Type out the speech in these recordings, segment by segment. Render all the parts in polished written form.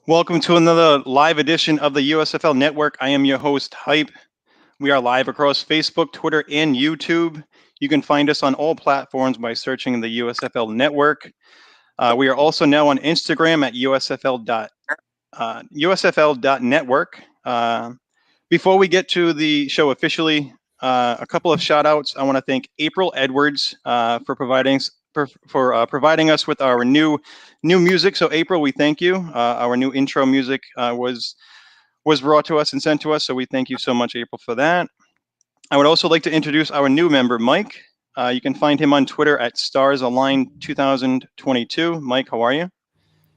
Welcome to another live edition of the USFL Network. I am your host, Hype. We are live across Facebook, Twitter, and YouTube. You can find us on all platforms by searching the USFL Network. We are also now on Instagram at USFL.network. Before we get to the show officially, a couple of shout outs. I want to thank April Edwards for providing us with our new music. So April, we thank you. Our new intro music was brought to us and sent to us. So we thank you so much, April, for that. I would also like to introduce our new member, Mike. You can find him on Twitter at StarsAlign 2022. Mike, how are you?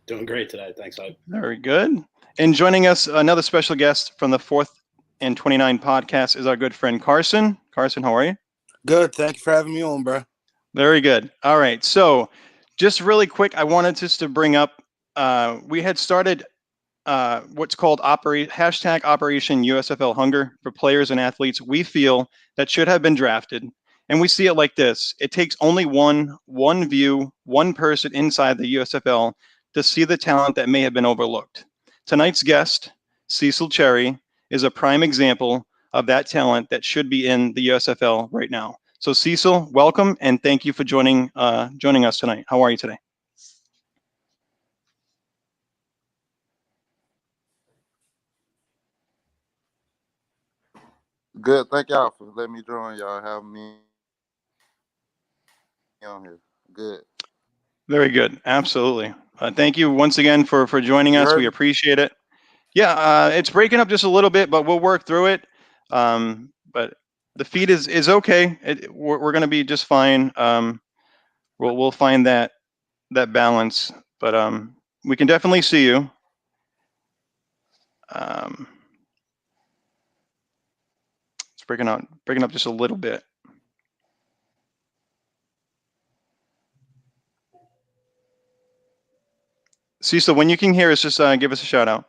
Doing great today. Thanks, Hype. Very good. And joining us, another special guest from the 4th and 29 podcast is our good friend Carson. Carson, how are you? Good. Thank you for having me on, bro. Very good. All right. So just really quick, I wanted just to bring up, we had started what's called hashtag Operation USFL Hunger for players and athletes we feel that should have been drafted. And we see it like this. It takes only one view, one person inside the USFL to see the talent that may have been overlooked. Tonight's guest, Cecil Cherry, is a prime example of that talent that should be in the USFL right now. So Cecil, welcome, and thank you for joining us tonight. How are you today? Good. Thank y'all for letting me join y'all, having me on here. Good. Very good. Absolutely. Thank you once again for joining us. We appreciate it. Yeah, it's breaking up just a little bit, but we'll work through it. But the feed is okay. We're going to be just fine. We'll find that balance, but we can definitely see you. It's breaking up just a little bit. Cecil, when you can hear us, just give us a shout out.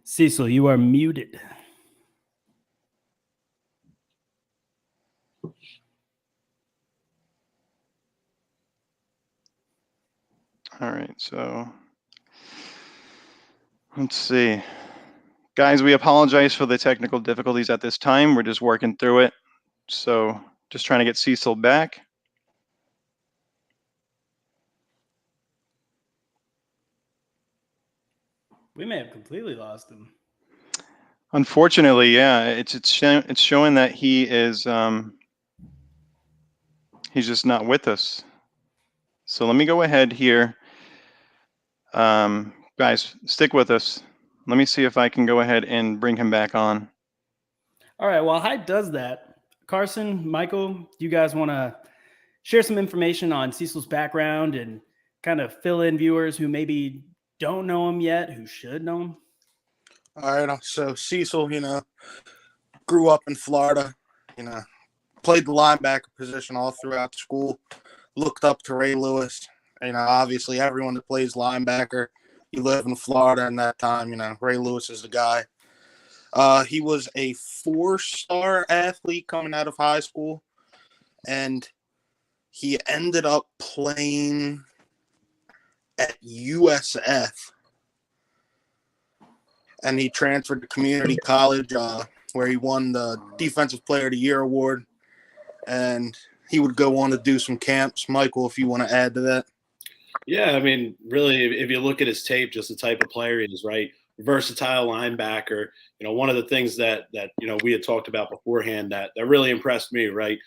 Cecil, you are muted. All right, so let's see. Guys, we apologize for the technical difficulties at this time. We're just working through it. So just trying to get Cecil back. We may have completely lost him. Unfortunately, yeah, it's showing that he is he's just not with us. So let me go ahead here. Guys, stick with us. Let me see if I can go ahead and bring him back on. All right, while Hyde does that, Carson, Michael, do you guys want to share some information on Cecil's background and kind of fill in viewers who maybe don't know him yet, who should know him? All right, so Cecil, grew up in Florida, played the linebacker position all throughout school, looked up to Ray Lewis. Obviously everyone that plays linebacker, you live in Florida in that time, Ray Lewis is the guy. He was a 4-star athlete coming out of high school, and he ended up playing at USF. And he transferred to community college where he won the Defensive Player of the Year award. And he would go on to do some camps. Michael, if you want to add to that. Yeah, I mean, really, if you look at his tape, just the type of player he is, right? Versatile linebacker. One of the things that we had talked about beforehand that really impressed me, right,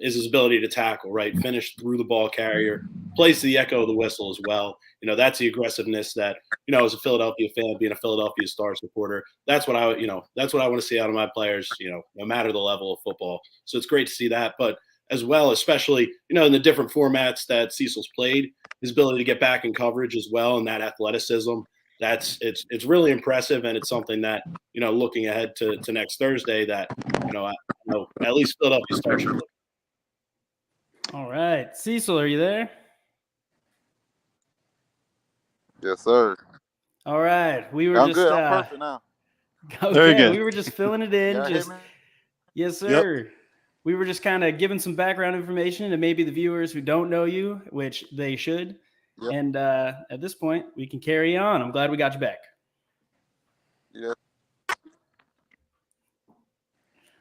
is his ability to tackle, right? Finish through the ball carrier, plays the echo of the whistle as well. That's the aggressiveness that, as a Philadelphia fan, being a Philadelphia Stars supporter, that's what I want to see out of my players, no matter the level of football. So it's great to see that. But as well, especially, in the different formats that Cecil's played, his ability to get back in coverage as well, and that athleticism, it's really impressive, and it's something that, looking ahead to next Thursday, that at least Philadelphia Stars should look. All right, Cecil, are you there? Yes, sir. All right, we were I'm just good. I'm perfect now. Very Okay, good. we were just filling it in. Y'all hear Just me? yes, Yep. sir. We were just kind of giving some background information to maybe the viewers who don't know you, which they should. Yep. And at this point, we can carry on. I'm glad we got you back. Yes,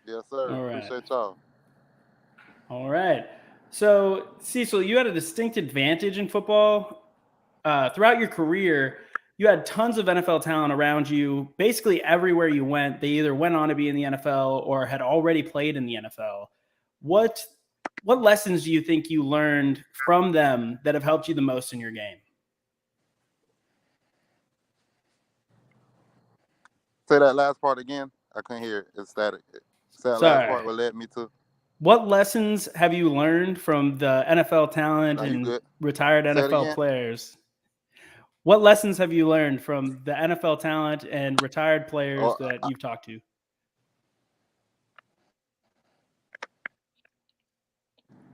yes, sir. All right. Appreciate y'all. All right. So, Cecil, you had a distinct advantage in football. Throughout your career, you had tons of NFL talent around you. Basically, everywhere you went, they either went on to be in the NFL or had already played in the NFL. What what lessons do you think you learned from them that have helped you the most in your game? Say that last part again. I couldn't hear it. It's static. Say that last Sorry. part. What led me to? What lessons have you learned from the NFL talent Now you and good. retired Say it NFL again. players? What lessons have you learned from the NFL talent and retired players Or that you've talked to?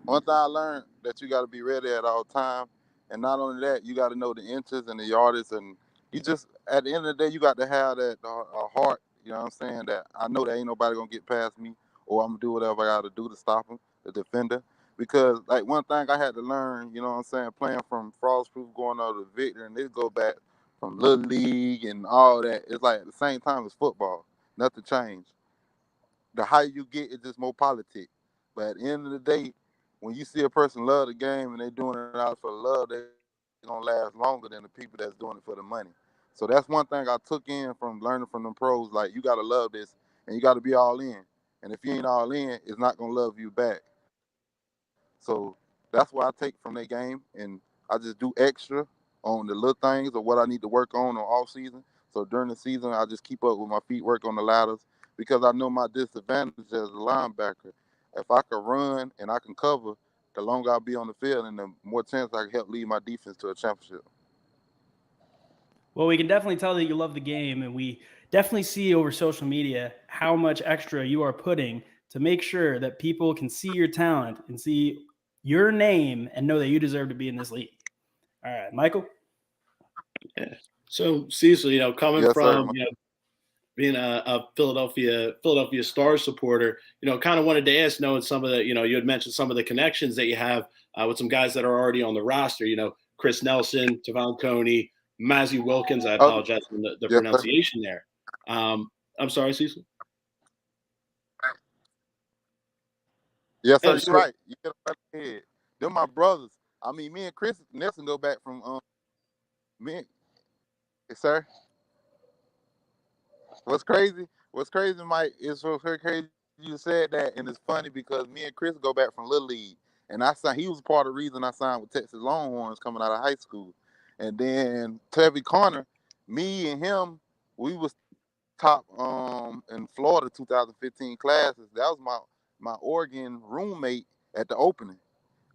one thing I learned that you got to be ready at all time, and not only that, you got to know the inches and the yardage, and you just at the end of the day, you got to have that heart. You know what I'm saying? That I know that ain't nobody gonna get past me, or I'm gonna do whatever I got to do to stop him, the defender. Because like one thing I had to learn, you know what I'm saying, playing from Frostproof going over to Victor, and it go back from Little League and all that. It's like at the same time as football, nothing changed. The higher you get, it's just more politics. But at the end of the day, when you see a person love the game and they doing it out for love, they gonna last longer than the people that's doing it for the money. So that's one thing I took in from learning from them pros. Like you gotta love this and you gotta be all in. And if you ain't all in, it's not gonna love you back. So that's what I take from their game, and I just do extra on the little things or what I need to work on off season. So during the season, I just keep up with my feet, work on the ladders because I know my disadvantage as a linebacker. If I can run and I can cover, the longer I'll be on the field, and the more chance I can help lead my defense to a championship. Well, we can definitely tell that you love the game, and we definitely see over social media how much extra you are putting to make sure that people can see your talent and see your name and know that you deserve to be in this league. All right, Michael. Yeah. So Cecil, coming Yes, sir. from being a Philadelphia Stars supporter, kind of wanted to ask, knowing some of the, you had mentioned some of the connections that you have with some guys that are already on the roster. Chris Nelson, Tavon Coney, Mazzy Wilkins. I Okay. apologize for the Yes, sir. pronunciation there. I'm sorry, Cecil. Yes, sir. Yeah, You're so right. You hit it right on the head. They're my brothers. I mean, me and Chris Nelson go back from me. Yes, sir. What's crazy, Mike, is so crazy you said that, and it's funny because me and Chris go back from Little League, and I signed. He was part of the reason I signed with Texas Longhorns coming out of high school, and then Tevy Connor, me and him, we was top in Florida 2015 classes. That was my Oregon roommate at the opening,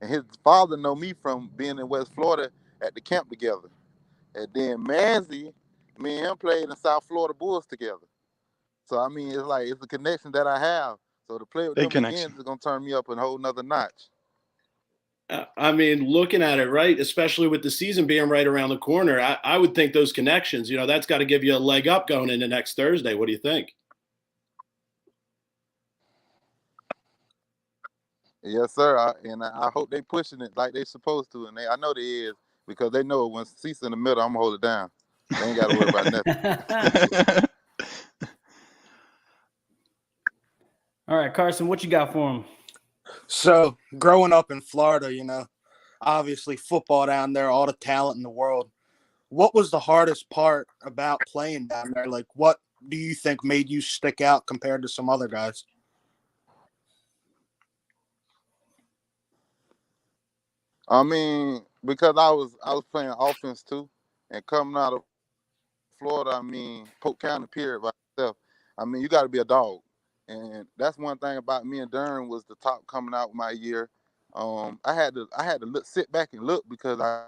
and his father know me from being in West Florida at the camp together, and then Manzi, me and him played in South Florida Bulls together. So I mean, it's like it's a connection that I have. So to play with Big them again connection. is gonna turn me up a whole nother notch. I mean, looking at it, right, especially with the season being right around the corner, I would think those connections, that's got to give you a leg up going into next Thursday. What do you think? Yes, sir. I hope they pushing it like they supposed to, and I know they is because they know when Cease in the middle, I'm gonna hold it down. They ain't got to worry about nothing. All right, Carson, what you got for him? So growing up in Florida, obviously football down there, all the talent in the world. What was the hardest part about playing down there? Like, what do you think made you stick out compared to some other guys? I mean, because I was playing offense too, and coming out of Florida, I mean, Polk County period by itself. I mean, you got to be a dog, and that's one thing about me and Durham was the top coming out my year. I had to sit back and look because I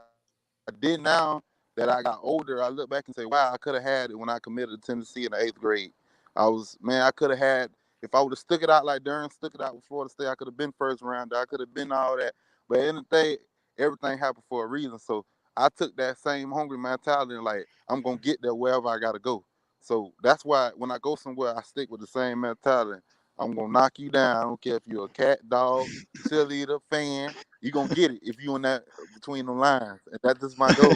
did now that I got older. I look back and say, wow, I could have had it when I committed to Tennessee in the 8th grade. I could have had if I would have stuck it out like Durham stuck it out with Florida State. I could have been first round. I could have been all that. But in the day, everything happened for a reason. So I took that same hungry mentality and like I'm gonna get there wherever I gotta go. So that's why when I go somewhere, I stick with the same mentality. I'm gonna knock you down. I don't care if you're a cat, dog, cheerleader, fan. You're gonna get it if you in that between the lines, and that's just my goal.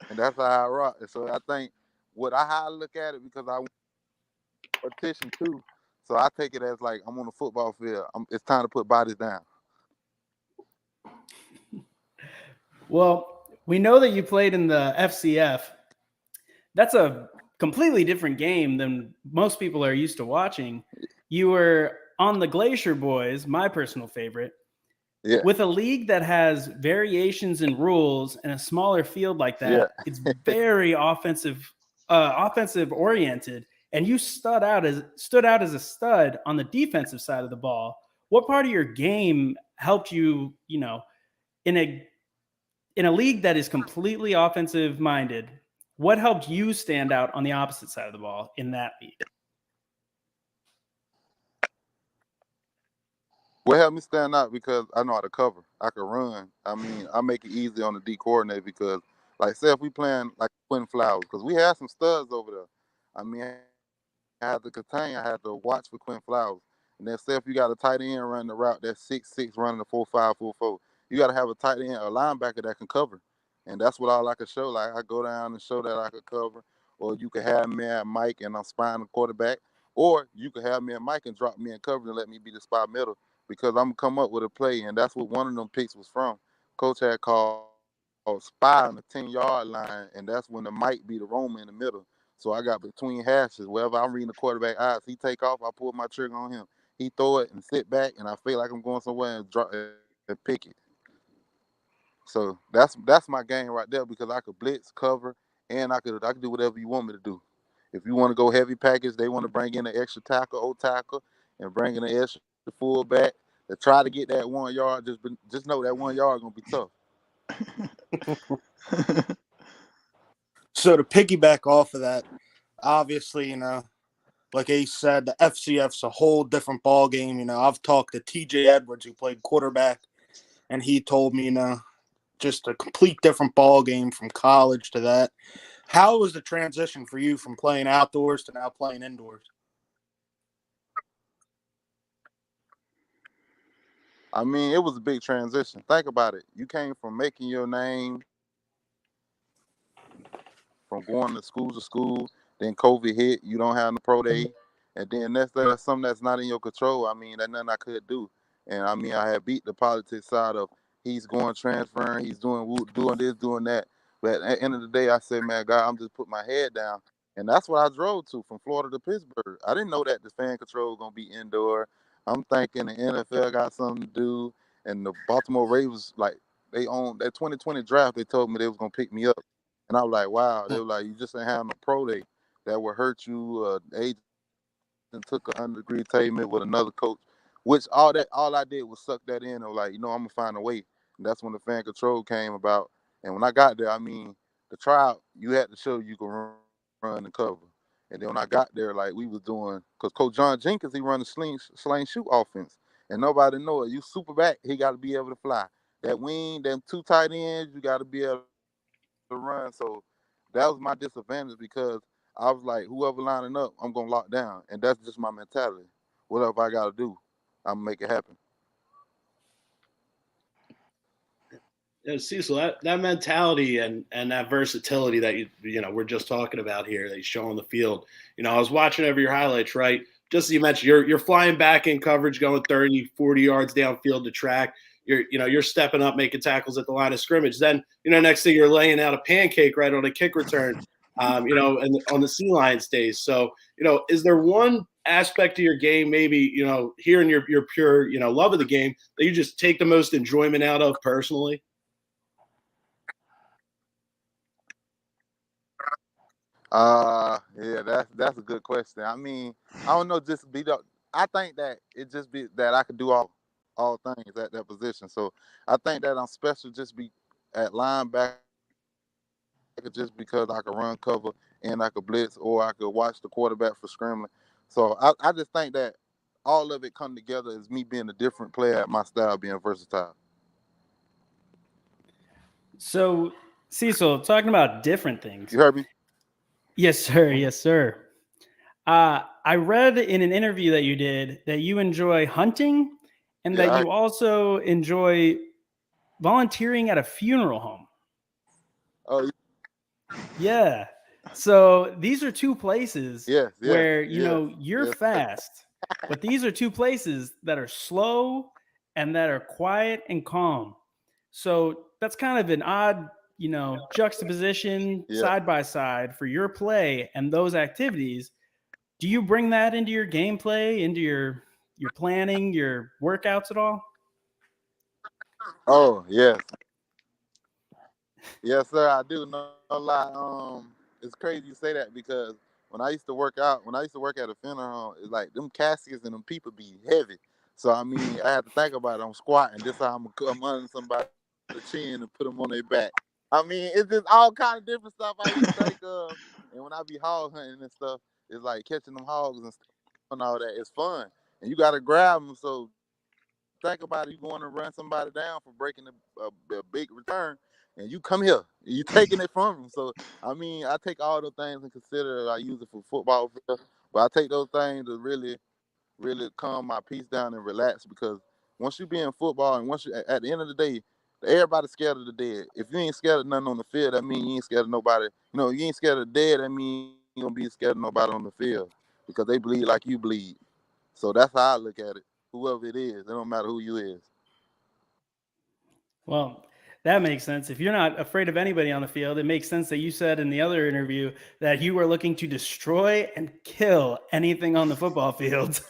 And that's how I rock. And so I think how I look at it, because I want competition too. So I take it as like I'm on the football field. It's time to put bodies down. Well, we know that you played in the FCF. That's a completely different game than most people are used to watching. You were on the Glacier Boys, my personal favorite. Yeah. With a league that has variations in rules and a smaller field like that, Yeah. it's very offensive oriented. And you stood out as a stud on the defensive side of the ball. What part of your game helped you, in a league that is completely offensive minded? What helped you stand out on the opposite side of the ball in that league? What helped me stand out because I know how to cover. I can run. I mean, I make it easy on the D coordinator because, like, say if we playing like Quinn Flowers, because we had some studs over there. I mean, I had to contain. I had to watch for Quinn Flowers. And then say if you got a tight end running the route that's 6'6", running the 4.5, 4.4, you got to have a tight end, a linebacker that can cover. And that's what all I could show. Like I go down and show that I could cover, or you could have me at Mike and I'm spying the quarterback, or you could have me at Mike and drop me in cover and let me be the spy middle because I'm gonna come up with a play. And that's what one of them picks was from. Coach had called spy on the 10-yard line, and that's when the Mike be the Roman in the middle. So I got between hashes. Wherever I'm reading the quarterback eyes, he take off, I pull my trigger on him. He throw it and sit back, and I feel like I'm going somewhere and drop and pick it. So that's my game right there because I could blitz, cover, and I could do whatever you want me to do. If you want to go heavy package, they want to bring in an extra tackle, O tackle, and bring in an extra fullback to try to get that 1 yard. Just know that 1 yard gonna be tough. So to piggyback off of that, obviously, like Ace said, the FCF's a whole different ball game. I've talked to TJ Edwards, who played quarterback, and he told me, just a complete different ball game from college to that. How was the transition for you from playing outdoors to now playing indoors? I mean, it was a big transition. Think about it. You came from making your name, from going to school, then COVID hit, you don't have no pro day, and then that's something that's not in your control. I mean, that's nothing I could do. And I mean, I had beat the politics side of he's going transferring, he's doing this, doing that. But at the end of the day, I said, man, God, I'm just putting my head down. And that's what I drove to from Florida to Pittsburgh. I didn't know that the fan control was going to be indoor. I'm thinking the NFL got something to do. And the Baltimore Ravens, like, they own that 2020 draft, they told me they was going to pick me up. And I was like, wow. They were like, you just ain't having a pro day that would hurt you. Agent took an underagreement with another coach, which all I did was suck that in. I was like, I'm gonna find a way. And that's when the fan control came about. And when I got there, I mean, the tryout, you had to show you could run and cover. And then when I got there, like we was doing, because Coach John Jenkins, he run the sling shoot offense. And nobody know it. You super back, he got to be able to fly. That wing, them two tight ends, you got to be able to run. So that was my disadvantage because I was like, whoever lining up, I'm gonna lock down, and that's just my mentality. Whatever I gotta do, I'm gonna make it happen. Yeah, Cecil, that mentality and that versatility that we're just talking about here that you show on the field. I was watching over your highlights, right? Just as you mentioned, you're flying back in coverage, going 30, 40 yards downfield to track. You're stepping up, making tackles at the line of scrimmage. Then, next thing you're laying out a pancake right on a kick return, and on the Sea Lions days. So, is there one aspect of your game, maybe, hearing your pure, love of the game that you just take the most enjoyment out of personally? Yeah, that's a good question. I mean, I don't know, I think that it just be that I could do all things at that position. So I think that I'm special just be at linebacker just because I could run cover and I could blitz or I could watch the quarterback for scrambling. So I just think that all of it come together as me being a different player at my style, being versatile. So, Cecil, talking about different things. You heard me? Yes, sir. Yes, sir. I read in an interview that you did that you enjoy hunting and that Yeah, you also enjoy volunteering at a funeral home. oh Yeah. So these are two places yes, yes, where, yes, you're yes. fast, but these are two places that are slow and that are quiet and calm. So that's kind of an odd, juxtaposition Yeah. side by side for your play and those activities. Do you bring that into your gameplay, into your planning, your workouts at all? Oh yes, yes, sir. I do. No lie. It's crazy you say that because when I used to work out, when I used to work at a funeral home, it's like them caskets and them people be heavy. So I mean, I had to think about it. I'm squatting. This how I'm gonna come under somebody's chin and put them on their back. I mean, it's just all kind of different stuff I used to think of. And when I be hog hunting and stuff, it's like catching them hogs and stuff and all that. It's fun, and you gotta grab them. So think about it, you going to run somebody down for breaking a big return, and you come here, you taking it from them. So I mean, I take all those things and consider. I use it for football, but I take those things to really, really calm my peace down and relax because once you be in football and once you at the end of the day, everybody's scared of the dead. If you ain't scared of nothing on the field, that means you ain't scared of nobody. You ain't scared of the dead. That means you gonna be scared of nobody on the field because they bleed like you bleed. So that's how I look at it. Whoever it is, it don't matter who you is. Well, that makes sense. If you're not afraid of anybody on the field, it makes sense that you said in the other interview that you were looking to destroy and kill anything on the football field.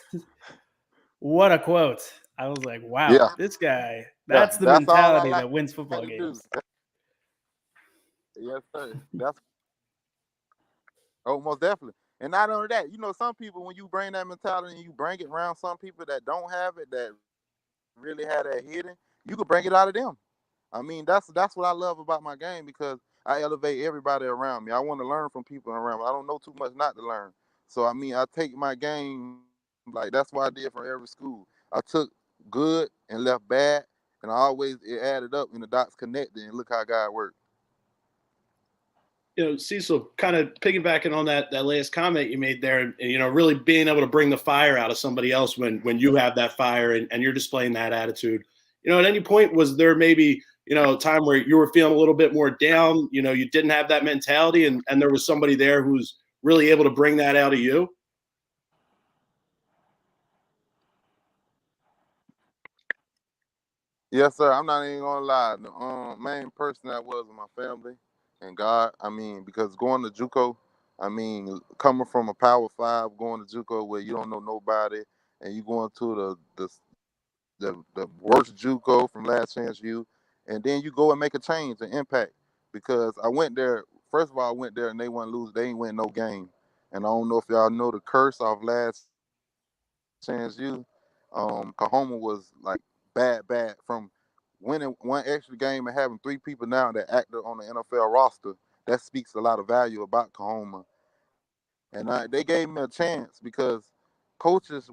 What a quote. I was like, Yeah, wow, this guy, yeah. that's the That's all I mentality like that wins football to do. games. Yes, sir. That's most definitely. And not only that, some people when you bring that mentality and you bring it around some people that don't have it, that really have that hidden, you could bring it out of them. I mean, that's what I love about my game because I elevate everybody around me. I want to learn from people around me. I don't know too much not to learn. So I mean, I take my game like that's what I did for every school. I took good and left bad, and I always it added up and the dots connected. And look how God worked. Cecil, kind of piggybacking on that last comment you made there, and really being able to bring the fire out of somebody else when you have that fire and you're displaying that attitude. At any point, was there maybe a time where you were feeling a little bit more down? You didn't have that mentality, and there was somebody there who's really able to bring that out of you. Yes, sir. I'm not even gonna lie. The main person that was my family and God. I mean, because going to JUCO, I mean, coming from a Power Five, going to JUCO where you don't know nobody, and you going to the worst JUCO from Last Chance U, and then you go and make a change, an impact. Because I went there. First of all, I went there and they wouldn't lose. They ain't win no game. And I don't know if y'all know the curse of Last Chance U. Kahoma was like bad from winning one extra game and having three people now that act on the NFL roster. That speaks a lot of value about Kahoma. And they gave me a chance because coaches,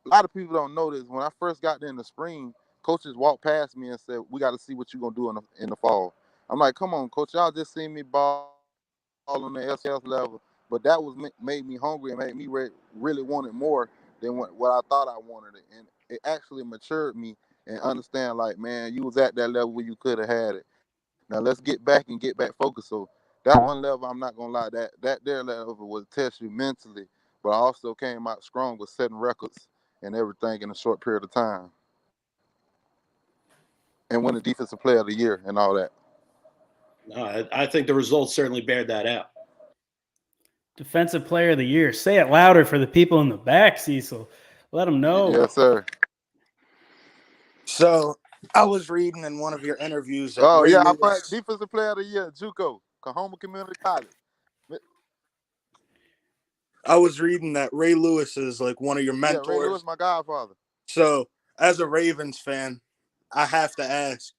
a lot of people don't know this. When I first got there in the spring, coaches walked past me and said, "We got to see what you're gonna do in the fall." I'm like, "Come on, coach, y'all just seen me ball on the SLS level," but that was made me hungry and made me really want it more than what I thought I wanted it, and it actually matured me and understand like, man, you was at that level where you could have had it. Now let's get back and get back focused. So that one level, I'm not gonna lie, that there level was test you mentally, but I also came out strong with setting records and everything in a short period of time, and winning defensive player of the year and all that. I think the results certainly bear that out. Defensive player of the year. Say it louder for the people in the back, Cecil. Let them know. Yes, sir. So I was reading in one of your interviews that Oh Ray yeah, I played Lewis. defensive player of the year, JUCO, Kahoma Community College. I was reading that Ray Lewis is like one of your Yeah, Ray Lewis, mentors. my godfather. So as a Ravens fan, I have to ask,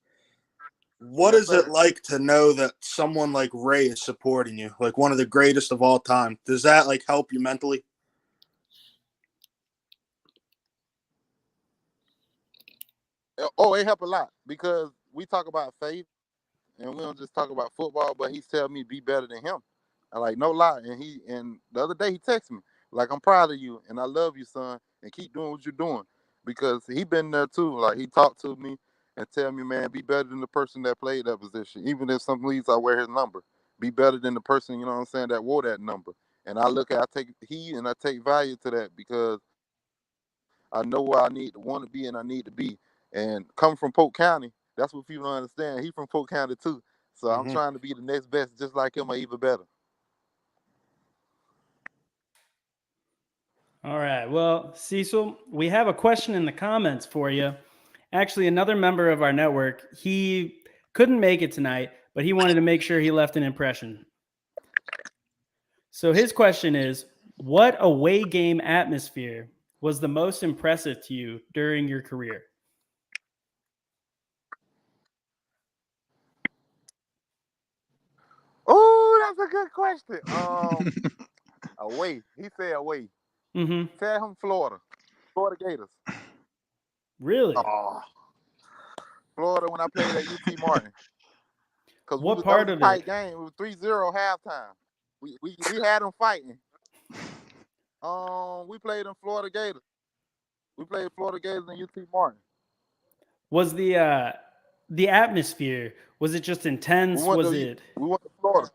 what Yes, is it sir. like to know that someone like Ray is supporting you, like one of the greatest of all time? Does that like help you mentally? Oh, it helped a lot because we talk about faith and we don't just talk about football, but he's telling me be better than him. I like no lie. And the other day he texted me Like, I'm proud of you and I love you, son, and keep doing what you're doing. Because he been there too. Like, he talked to me and tell me, man, be better than the person that played that position. Even if some leagues I wear his number, be better than the person, you know what I'm saying, that wore that number. And I take heed and I take value to that because I know where I need to want to be and I need to be. And coming from Polk County, that's what people don't understand. He from Polk County too. So I'm Mhm. trying to be the next best just like him or even better. All right. Well, Cecil, we have a question in the comments for you. Actually, another member of our network, he couldn't make it tonight, but he wanted to make sure he left an impression. So his question is, what away game atmosphere was the most impressive to you during your career? Oh, that's a good question. Away. He said away. Mm-hmm. Tell him Florida. Florida Gators. Really? Oh, Florida when I played at UT Martin. Because What that was part a of tight it? game. It was 3-0 halftime. We had them fighting. We played in Florida Gators. We played Florida Gators and UT Martin. Was the atmosphere, was it just We intense? went Was to it we went to Florida.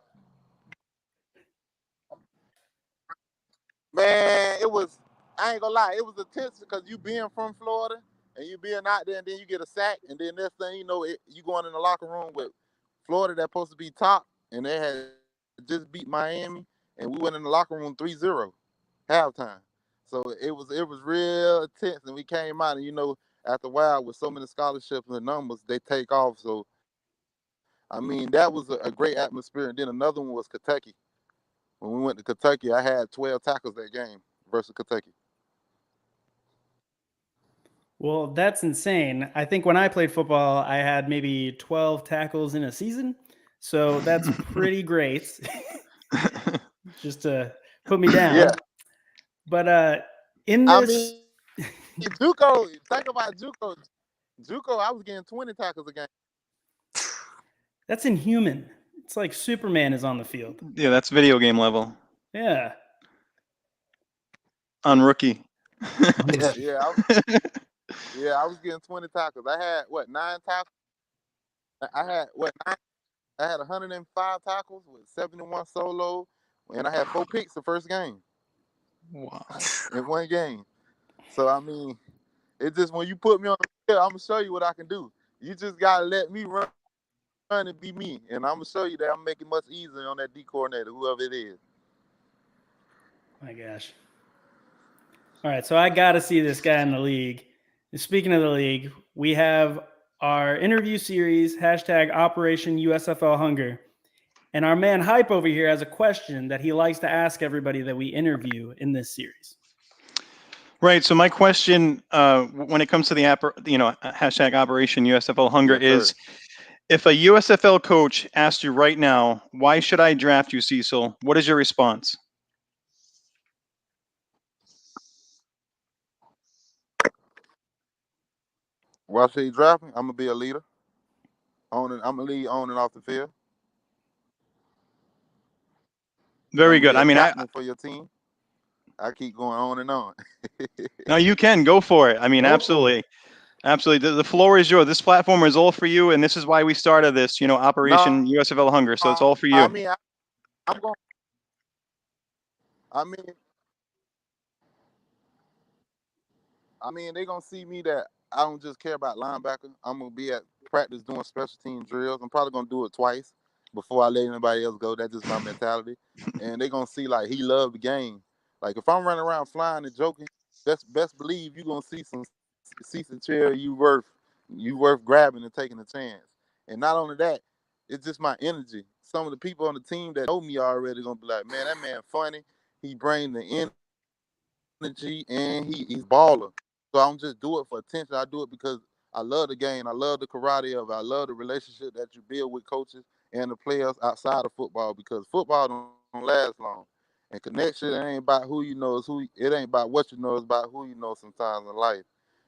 Man, it was, I ain't gonna lie, it was intense because you being from Florida and you being out there and then you get a sack and then next thing you know, you going in the locker room with Florida that's supposed to be top and they had just beat Miami and we went in the locker room 3-0 halftime. So it was real intense and we came out and after a while with so many scholarships and the numbers, they take off. So I mean that was a great atmosphere. And then another one was Kentucky. When we went to Kentucky, I had 12 tackles that game versus Kentucky. Well, that's insane. I think when I played football, I had maybe 12 tackles in a season. So that's pretty great. Just to put me Yeah, down. But in I this, mean, JUCO. Think about JUCO. JUCO, I was getting 20 tackles a game. that's inhuman. It's like Superman is on the field. Yeah, that's video game level Yeah. on rookie. Yeah, I was getting 20 tackles. I had what 9 tackles. I had what nine? I had 105 tackles with 71 solo, and I had 4 picks the first game Wow. in one game. So I mean, it's just when you put me on the field, I'm gonna show you what I can do. You just gotta let me run and be me, and I'm gonna show you that I'm making it much easier on that D coordinator, whoever it is. My gosh. All right. So I got to see this guy in the league. And speaking of the league, we have our interview series, hashtag Operation USFL Hunger. And our man Hype over here has a question that he likes to ask everybody that we interview in this series. Right. So my question, when it comes to the hashtag Operation USFL Hunger Yes, sir. is, if a USFL coach asked you right now, why should I draft you, Cecil? What is your response? Why should he draft me? I'm gonna be a leader. I'm gonna lead on and off the field, and I'm Very gonna good. be I a mean, captain for your team. I keep going on and on. no, you can go for it. I mean, Go for absolutely. Absolutely. The floor is yours. This platform is all for you. And this is why we started this, No, Operation USFL Hunger. So it's all for I you. mean, I'm going. I mean, they're gonna see me that I don't just care about linebacker. I'm gonna be at practice doing special team drills. I'm probably gonna do it twice before I let anybody else go. That's just my mentality. And they're gonna see like he loved the game. Like if I'm running around flying and joking, best believe you're gonna see some Cecil Cherry you worth grabbing and taking a chance. And not only that, it's just my energy. Some of the people on the team that know me already gonna be like, man, that man funny. He brings the energy and he's baller. So I don't just do it for attention. I do it because I love the game. I love the karate of it. I love the relationship that you build with coaches and the players outside of football because football don't last long. And connection, it ain't about who you know, it ain't about what you know, it's about who you know sometimes in life.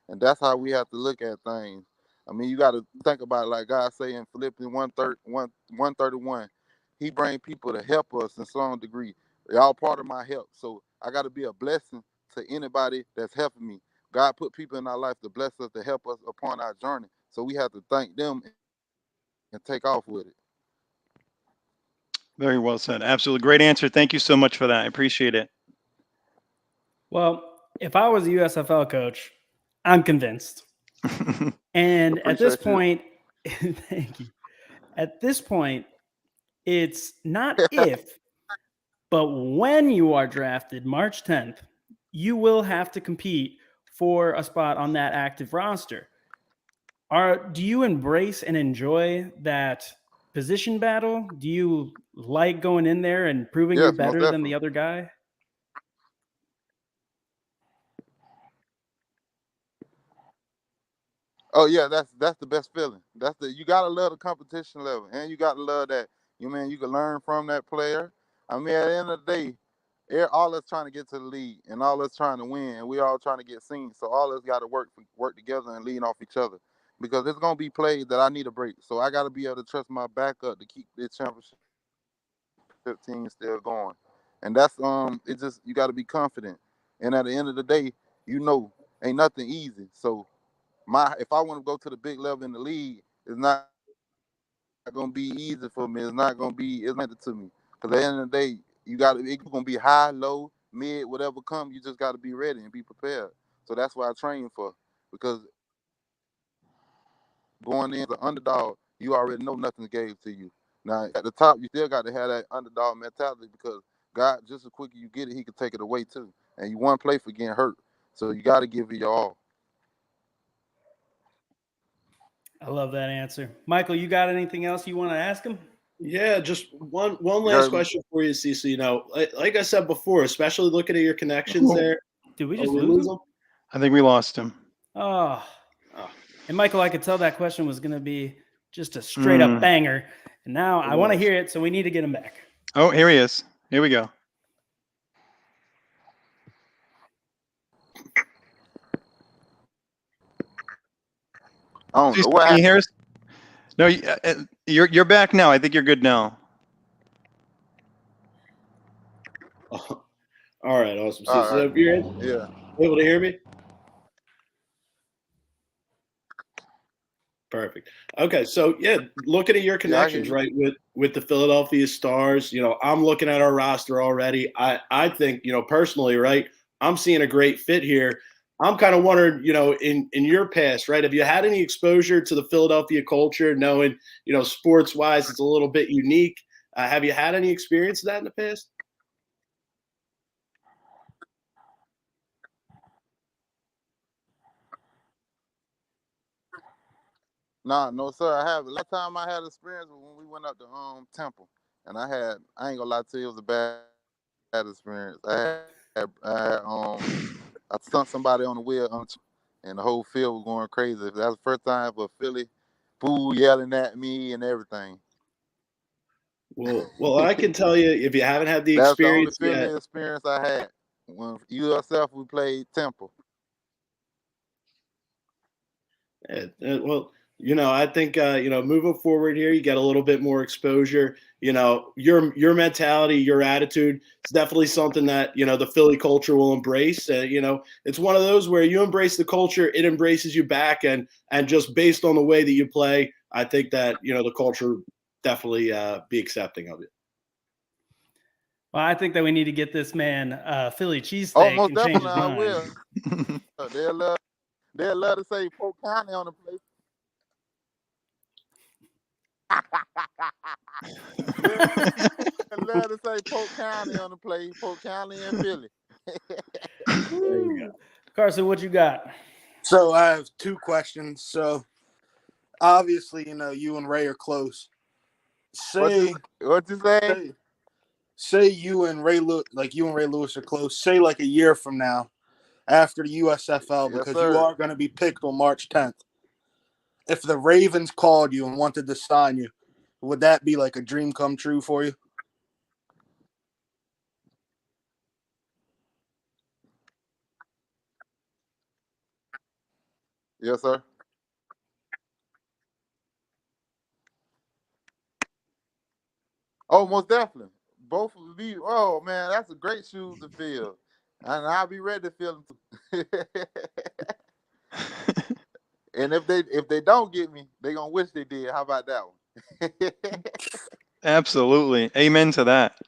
And that's how we have to look at things. I mean, you got to think about it like God say in Philippians 131, he bring people to help us in some degree. They all part of my help. So I got to be a blessing to anybody that's helping me. God put people in our life to bless us, to help us upon our journey. So we have to thank them and take off with it. Very well said. Absolutely. Great answer. Thank you so much for that. I appreciate it. Well, if I was a USFL coach, I'm convinced. And at this Appreciate you. point, thank you. At this point, it's not if, but when you are drafted March 10th, you will have to compete for a spot on that active roster. Do you embrace and enjoy that position battle? Do you like going in there and proving you're Yes, most better than the definitely. other guy? Oh yeah, that's the best feeling. You gotta love the competition level, and you gotta love that you can learn from that player. I mean, at the end of the day, all us trying to get to the league, and all us trying to win, and we all trying to get seen. So all us got to work together and lean off each other, because there's gonna be plays that I need a break. So I got to be able to trust my backup to keep this championship team still going, and that's it. Just you got to be confident, and at the end of the day, ain't nothing easy. So if I want to go to the big level in the league, it's not gonna be easy for me. It's not to me. Because at the end of the day, it's gonna be high, low, mid, whatever comes. You just got to be ready and be prepared. So that's what I train for. Because going in as an underdog, you already know nothing's gave to you. Now at the top, you still got to have that underdog mentality, because God, just as quick as you get it, He can take it away too. And you want to play for getting hurt, so you got to give it your all. I love that answer. Michael, you got anything else you want to ask him? Yeah, just one You last heard me? question for you, Cecil. Like I said before, especially looking at your connections there. Did we Oh, just we lose lose him? them? I think we lost him. Oh. Oh, And Michael, I could tell that question was going to be just a straight up banger. And now it I want to was. hear it, so we need to get him back. Oh, here he is. Here we go. I don't know Cecil, what can you happened. hear us? No, you're back now. I think you're good now. Oh, all right, awesome, All Cecil. right. If you're Yeah. able to hear me, perfect. Okay, so yeah, looking at your Yeah, I hear connections, you. right, with the Philadelphia Stars, I'm looking at our roster already. I think, personally, right, I'm seeing a great fit here. I'm kind of wondering, in your past, right, have you had any exposure to the Philadelphia culture, knowing, sports wise, it's a little bit unique. Have you had any experience of that in the past? Nah, no sir, I haven't. Last time I had experience was when we went up to Temple, and I ain't gonna lie to you, it was a bad experience. I stunned somebody on the wheel, and the whole field was going crazy. That was the first time for Philly, fool yelling at me and everything. Well, I can tell you, if you haven't had the That's the only experience yet. Philly experience I had. When USF we played Temple. Well, I think moving forward here, you get a little bit more exposure. Your mentality, your attitude, it's definitely something that the Philly culture will embrace. It's one of those where you embrace the culture, it embraces you back, and just based on the way that you play, I think that the culture definitely be accepting of it. Well, I think that we need to get this man Philly Oh, cheesesteak most and change definitely his I mind. will. They'll love to say Polk County on the place. They'll love to say Polk County on the play. Polk County and Philly. There you go. Carson, what you got? So I have two questions. So obviously, you and Ray are close. What you say? Say you and Ray Lewis are close. Say like a year from now, after the USFL, Yes, because you sir. are going to be picked on March 10th. If the Ravens called you and wanted to sign you, would that be like a dream come true for you? Yes, sir. Oh, most definitely. Both of you. Oh man, that's a great shoes to fill. And I'll be ready to feel them too. And if they don't get me, they gonna wish they did. How about that one? Absolutely. Amen to that.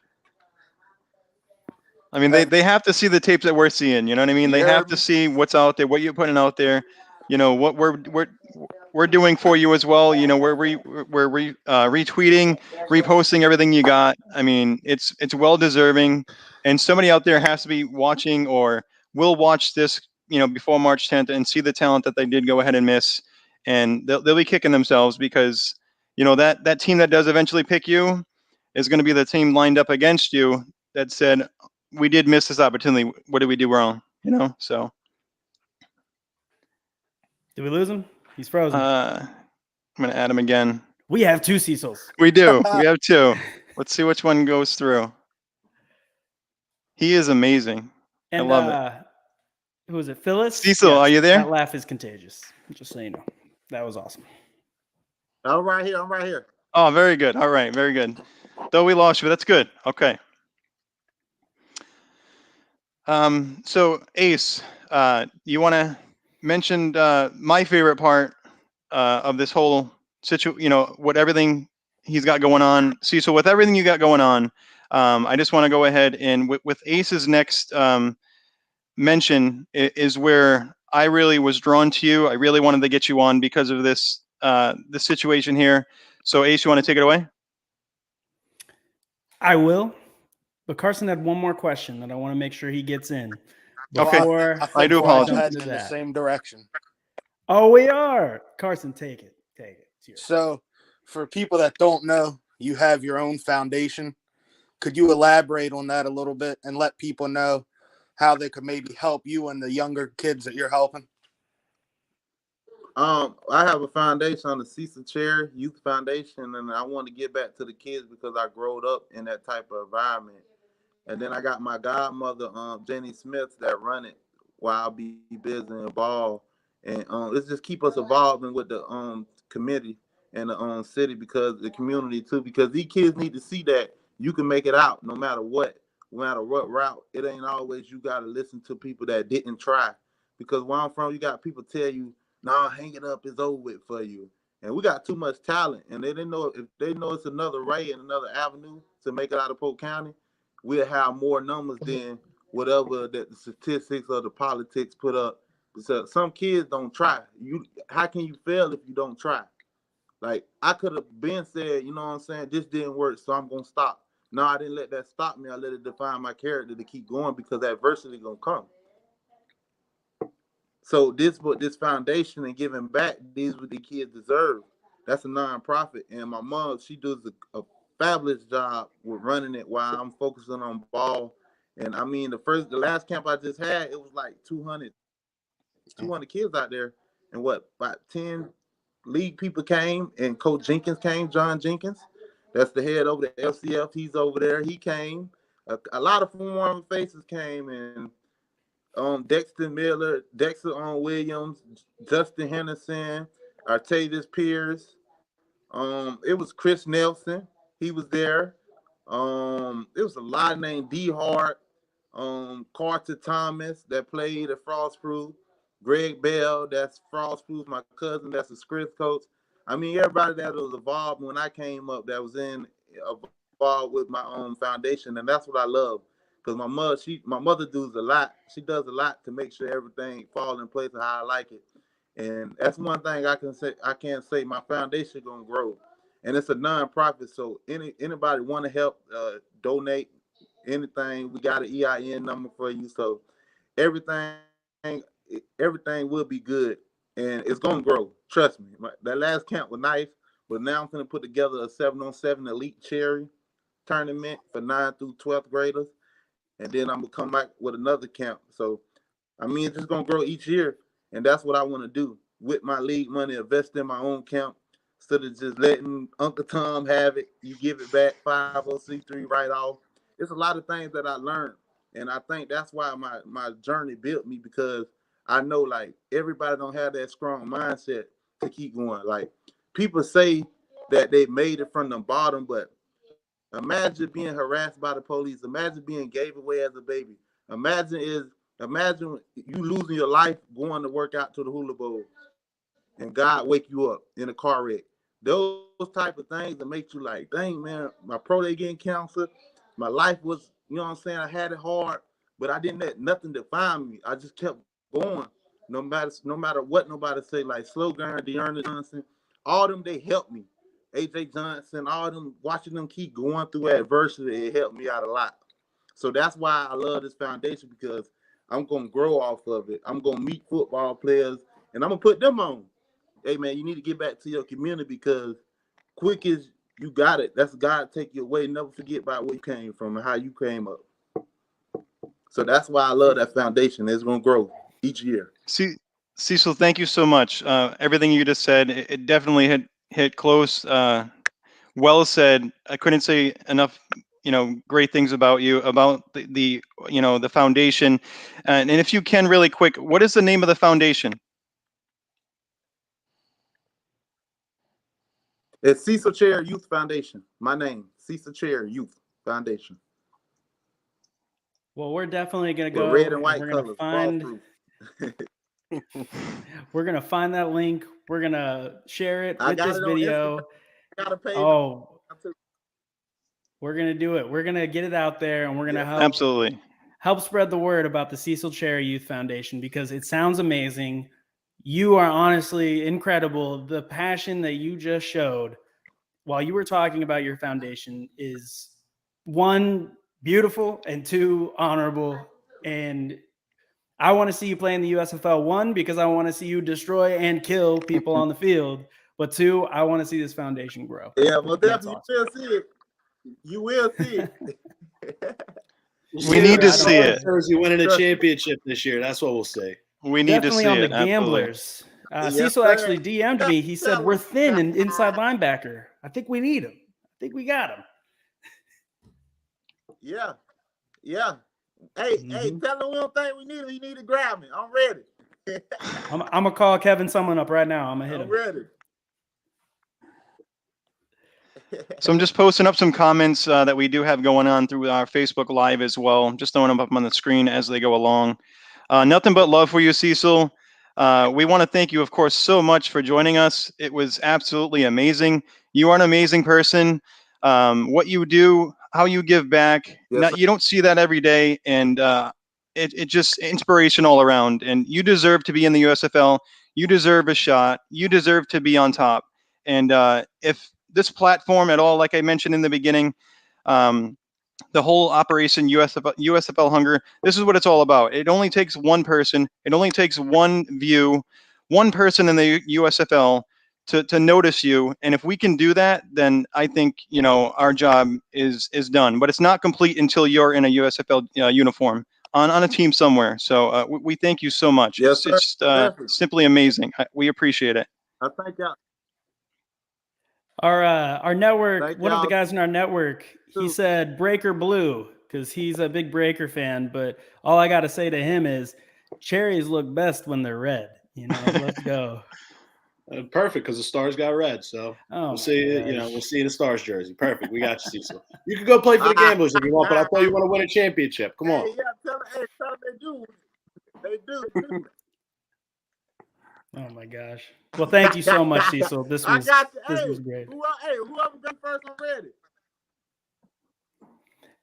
I mean, Hey, they have to see the tapes that we're seeing. You know what I mean? You They have heard to me? see what's out there, what you're putting out there. You know what we're doing for you as well. You know retweeting, reposting everything you got. I mean, it's well deserving, and somebody out there has to be watching or will watch this. You know, before March 10th and see the talent that they did go ahead and miss, and they'll be kicking themselves because you know that team that does eventually pick you is going to be the team lined up against you that said we did miss this opportunity. What did we do wrong? You know, so Did we lose him? He's frozen. I'm gonna add him again. We have two Cecils. We do. We have two. Let's see which one goes through. He is amazing. I And love it. who was it? Phyllis? Cecil, are you there? That laugh is contagious. Just so you know. That was awesome. I'm right here. I'm right here. Oh, very good. All right, very good. Though we lost you, but that's good. Okay. So Ace, you want to mention my favorite part of this whole situation? You know, what everything he's got going on. Cecil, with everything you got going on, I just want to go ahead and with Ace's next mention is where I really was drawn to you. I really wanted to get you on because of this situation here. So Ace, you want to take it away? I will. But Carson had one more question that I want to make sure he gets in. Okay. Before, I I think do we're all apologize. heading in the same direction. Oh, we are. Carson, take it. Take it. It's yours. So, for people that don't know, you have your own foundation. Could you elaborate on that a little bit and let people know how they could maybe help you and the younger kids that you're helping? I have a foundation on the Cecil Cherry Youth Foundation, and I want to give back to the kids because I growed up in that type of environment. And then I got my godmother, Jenny Smith, that run it while I be busy and involved. And it's just keep us evolving with the committee and the city because the community too. Because these kids need to see that you can make it out no matter what route. It ain't always you got to listen to people that didn't try. Because where I'm from, you got people tell you, "Nah, hang it up, it's over with for you." And we got too much talent, and they didn't know if they know it's another way and another avenue to make it out of Polk County, we'll have more numbers than whatever that the statistics or the politics put up. So some kids don't try. How can you fail if you don't try? Like I could have been said, you know what I'm saying, this didn't work, so I'm gonna stop. No, I didn't let that stop me. I let it define my character to keep going because adversity gonna come. So this foundation and giving back, these what the kids deserve. That's a nonprofit, and my mom, she does a fabulous job with running it while I'm focusing on ball. And I mean, the last camp I just had, it was like 200 kids out there, and what about 10 league people came, and Coach Jenkins came, John Jenkins, that's the head over the LCF. He's over there. He came. A lot of foreign faces came, and Dexter Miller, Dexter Williams, Justin Henderson, Artavius Pierce. It was Chris Nelson. He was there. It was a lot named D Hart, Carter Thomas that played at Frostproof, Greg Bell, that's Frostproof, my cousin, that's a script coach. I mean, everybody that was involved when I came up that was involved with my own foundation, and that's what I love. Because my mother does a lot. She does a lot to make sure everything fall in place and how I like it. And that's one thing I can say. I can say my foundation gonna grow, and it's a non-profit. So anybody want to help, donate anything, we got an EIN number for you. So everything everything will be good, and it's gonna grow. Trust me. That last camp was nice, but now I'm gonna put together a 7-on-7 elite cherry tournament for 9th through 12th graders, and then I'm gonna come back with another camp. So I mean, it's just gonna grow each year, and that's what I want to do with my league money. Invest in my own camp instead of just letting Uncle Tom have it. You give it back 501c3 right off. It's a lot of things that I learned, and I think that's why my journey built me because I know like everybody don't have that strong mindset to keep going. Like people say that they made it from the bottom, but imagine being harassed by the police. Imagine being gave away as a baby. Imagine you losing your life going to work out to the Hula Bowl, and God wake you up in a car wreck. Those type of things that make you like, dang man, my pro day getting canceled. My life was, you know what I'm saying, I had it hard, but I didn't let nothing define me. I just kept going. No matter what nobody say, like Slogan, Dearness Johnson, all them they helped me. AJ Johnson, all them watching them keep going through adversity, it helped me out a lot. So that's why I love this foundation because I'm gonna grow off of it. I'm gonna meet football players and I'm gonna put them on. Hey man, you need to get back to your community because quick as you got it, that's God take you away. Never forget about where you came from and how you came up. So that's why I love that foundation. It's gonna grow each year. See, Cecil, thank you so much. Everything you just said, it definitely hit close. Well said. I couldn't say enough, great things about you, about the foundation. And if you can, really quick, what is the name of the foundation? It's Cecil Cherry Youth Foundation. My name, Cecil Cherry Youth Foundation. Well, we're definitely gonna With go red and and white we're gonna colors, fall find through. we're gonna find that link. We're gonna share it I with got this it on Instagram. video. I got a page. Oh, we're gonna do it. We're gonna get it out there, and we're gonna Absolutely. help spread the word about the Cecil Cherry Youth Foundation because it sounds amazing. You are honestly incredible. The passion that you just showed while you were talking about your foundation is one, beautiful, and two, honorable. And I want to see you play in the USFL, one, because I want to see you destroy and kill people on the field. But two, I want to see this foundation grow. Yeah, well, That's definitely awesome. you will see it. You will see it. We need to see it. Jersey winning a championship this year. That's what we'll say. We need to Definitely see on the it. Absolutely. gamblers. Yes, Cecil sir. actually DM'd me. He said, we're thin in inside linebacker. I think we need him. I think we got him. Yeah. Yeah. Hey, tell him we don't think we need him. He need to grab me. I'm ready. I'm going to call Kevin Sumlin up right now. I'm going to hit him. I'm ready. So I'm just posting up some comments that we do have going on through our Facebook Live as well. Just throwing them up on the screen as they go along. Nothing but love for you, Cecil. We want to thank you, of course, so much for joining us. It was absolutely amazing. You are an amazing person. What you do, how you give back, Yes, you don't see that every day. And it just inspiration all around. And you deserve to be in the USFL. You deserve a shot. You deserve to be on top. And if this platform at all, like I mentioned in the beginning, the whole operation USFL Hunger, this is what it's all about. It only takes one person. It only takes one view, one person in the USFL to notice you. And if we can do that, then I think, our job is done. But it's not complete until you're in a USFL uniform on a team somewhere. So we thank you so much. Yes, It's sir. simply amazing. We appreciate it. I thank y'all. Our network, Thank one of the y'all. guys in our network, he said Breaker Blue because he's a big Breaker fan. But all I got to say to him is cherries look best when they're red. Let's go. Perfect, because the Stars got red. So we'll see. We'll see in the Stars jersey. Perfect. We got you, Cecil. You can go play for the Gamblers if you want, but I thought you want to win a championship. Come on. Yeah, tell them they do. They do. Oh my gosh. Well, thank you so much, Cecil. This was great. Whoever goes first, I'm ready.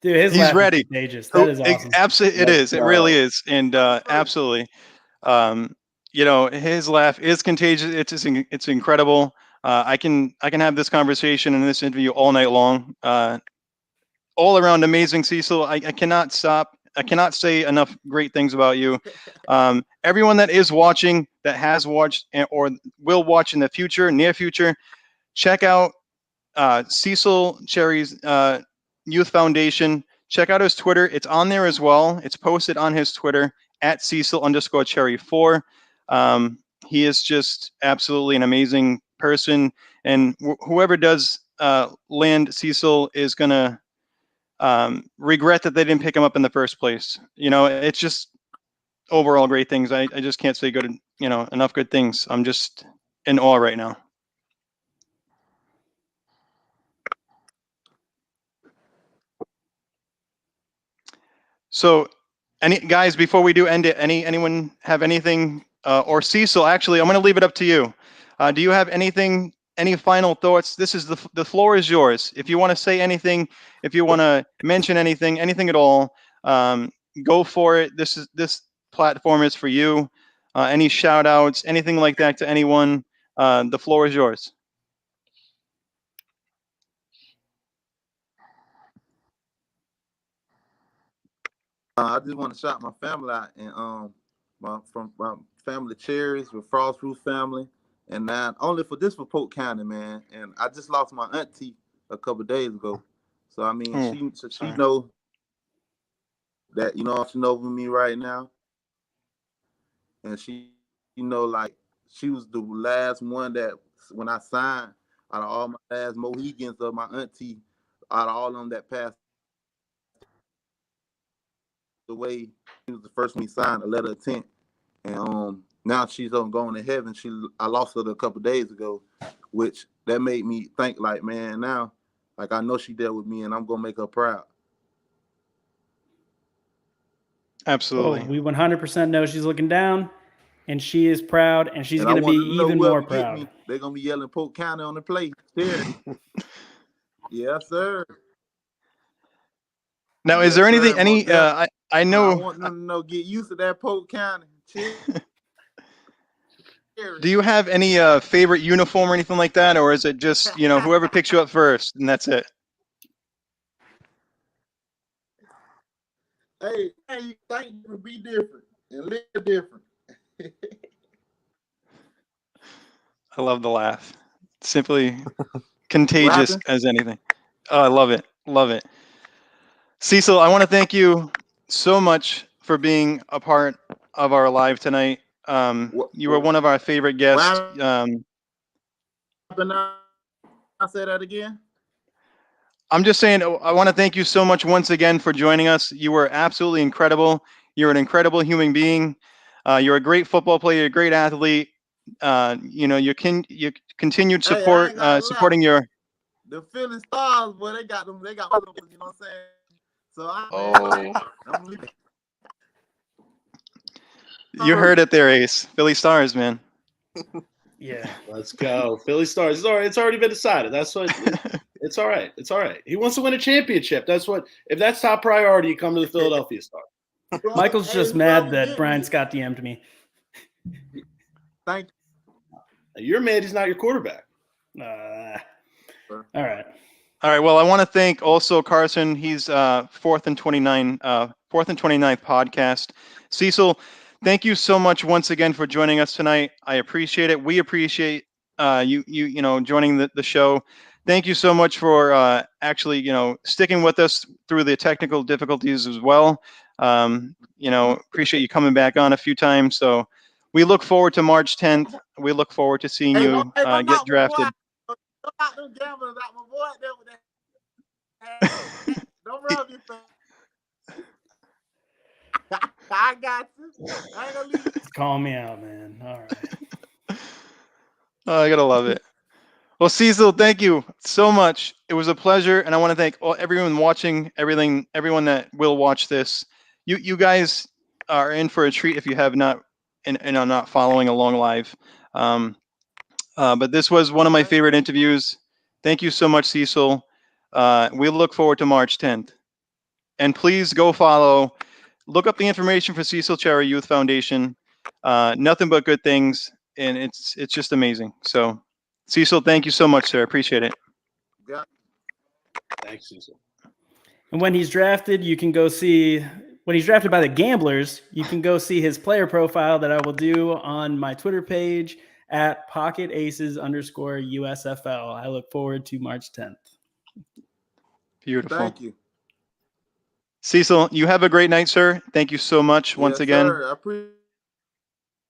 Dude, his He's laugh ready. is contagious. That is awesome. Absolutely, it is. It really is, and absolutely. His laugh is contagious. It's incredible. I can have this conversation and this interview all night long. All around amazing, Cecil. I cannot stop. I cannot say enough great things about you. Everyone that is watching, that has watched, or will watch in the future, near future, check out Cecil Cherry's Youth Foundation. Check out his Twitter. It's on there as well. It's posted on his Twitter at Cecil_Cherry4. He is just absolutely an amazing person. And whoever does land Cecil is going to regret that they didn't pick him up in the first place. It's just overall great things. I just can't say enough good things. I'm just in awe right now. So Any guys, before we do end it, anyone have anything, or Cecil, actually, I'm going to leave it up to you. Do you have anything, any final thoughts? This is the floor is yours. If you want to say anything, if you want to mention anything at all, go for it. This platform is for you. Any shout outs, anything like that to anyone, the floor is yours. I just want to shout my family out and my family Cherries with Frost Roof family, and now only for this for Polk County, man. And I just lost my auntie a couple days ago, so I mean Oh, she sorry. know that she know me right now, and she like she was the last one that when I signed out of all my last Mohegans of my auntie, out of all of them that passed away, she was the first one we signed a letter of intent. And now she's going to heaven. I lost her a couple days ago, which that made me think like, man, now like I know she dealt with me, and I'm gonna make her proud. Absolutely. Oh, we 100% know she's looking down, and she is proud, and she's And I going to be want to know even whoever more get proud. me, they're gonna be yelling Polk County on the plate. There. Yes, sir. Now, is Yes, there sir. anything, Most definitely. I I know, want them to know, get used to that Polk County. Cheers. do you have any favorite uniform or anything like that? Or is it just, whoever picks you up first and that's it? Hey, thank you for be different and live different. I love the laugh. Simply contagious as anything. Oh, I love it. Love it. Cecil, I want to thank you so much for being a part of our live tonight. You were one of our favorite guests. I say that again. I'm just saying, I want to thank you so much once again for joining us. You were absolutely incredible. You're an incredible human being. You're a great football player, a great athlete. Your continued support, supporting your. The Philly Stars, boy, they got them. They got them. You know what I'm saying? So I'm leaving. You heard it there, Ace. Philly Stars, man. Yeah. Let's go. Philly Stars. It's already been decided. That's what it's all right. It's all right. He wants to win a championship. If that's top priority, you come to the Philadelphia Stars. Michael's just mad that Brian Scott DM'd me. Thank you. You're mad he's not your quarterback. All right. All right. Well, I want to thank also Carson. He's fourth and 29th podcast. Cecil, thank you so much once again for joining us tonight. I appreciate it. We appreciate you joining the show. Thank you so much for actually sticking with us through the technical difficulties as well. Appreciate you coming back on a few times. So we look forward to March 10th. We look forward to seeing you get drafted. Don't gamble out my boy there with that. Don't rub your face. I got you. I ain't gonna leave you. Call me out, man. All right. Oh, I gotta love it. Well, Cecil, thank you so much. It was a pleasure, and I want to thank everyone watching, everyone that will watch this. You guys are in for a treat if you have not and are not following along live. But this was one of my favorite interviews. Thank you so much, Cecil. We look forward to March 10th. And please go look up the information for Cecil Cherry Youth Foundation. Nothing but good things, and it's just amazing. So, Cecil, thank you so much, sir. I appreciate it. Yeah. Thanks, Cecil. And when he's drafted, you can go see. When he's drafted by the Gamblers, you can go see his player profile that I will do on my Twitter page at pocketaces_USFL. I look forward to March 10th. Beautiful. Thank you. Cecil, you have a great night, sir. Thank you so much once again. Sir. I appreciate.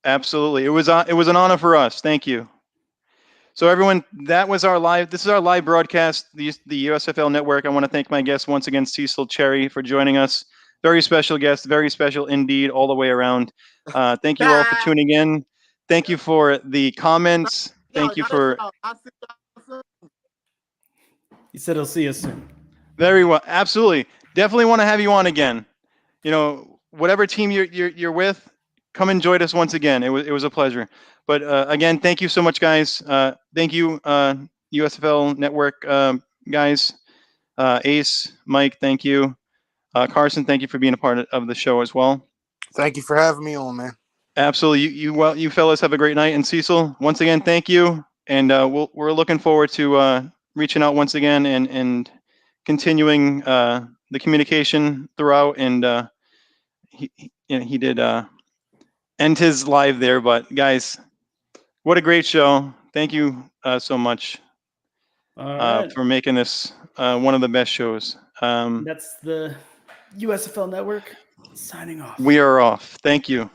Absolutely. It was an honor for us. Thank you. So everyone, this is our live broadcast, the USFL Network. I want to thank my guest once again, Cecil Cherry, for joining us. Very special guest, very special indeed, all the way around. Thank you all for tuning in. Thank you for the comments. Thank you for. He said he'll see us soon. Very well. Absolutely. Definitely want to have you on again. whatever team you're with, come and join us once again. It was a pleasure. But again, thank you so much, guys. Thank you, USFL Network guys. Ace, Mike, thank you. Carson, thank you for being a part of the show as well. Thank you for having me on, man. Absolutely. You fellas have a great night. And Cecil, once again, thank you. And we're looking forward to reaching out once again and continuing the communication throughout. And he did end his live there. But guys, what a great show. Thank you so much All right. for making this one of the best shows. That's the USFL Network signing off. We are off. Thank you.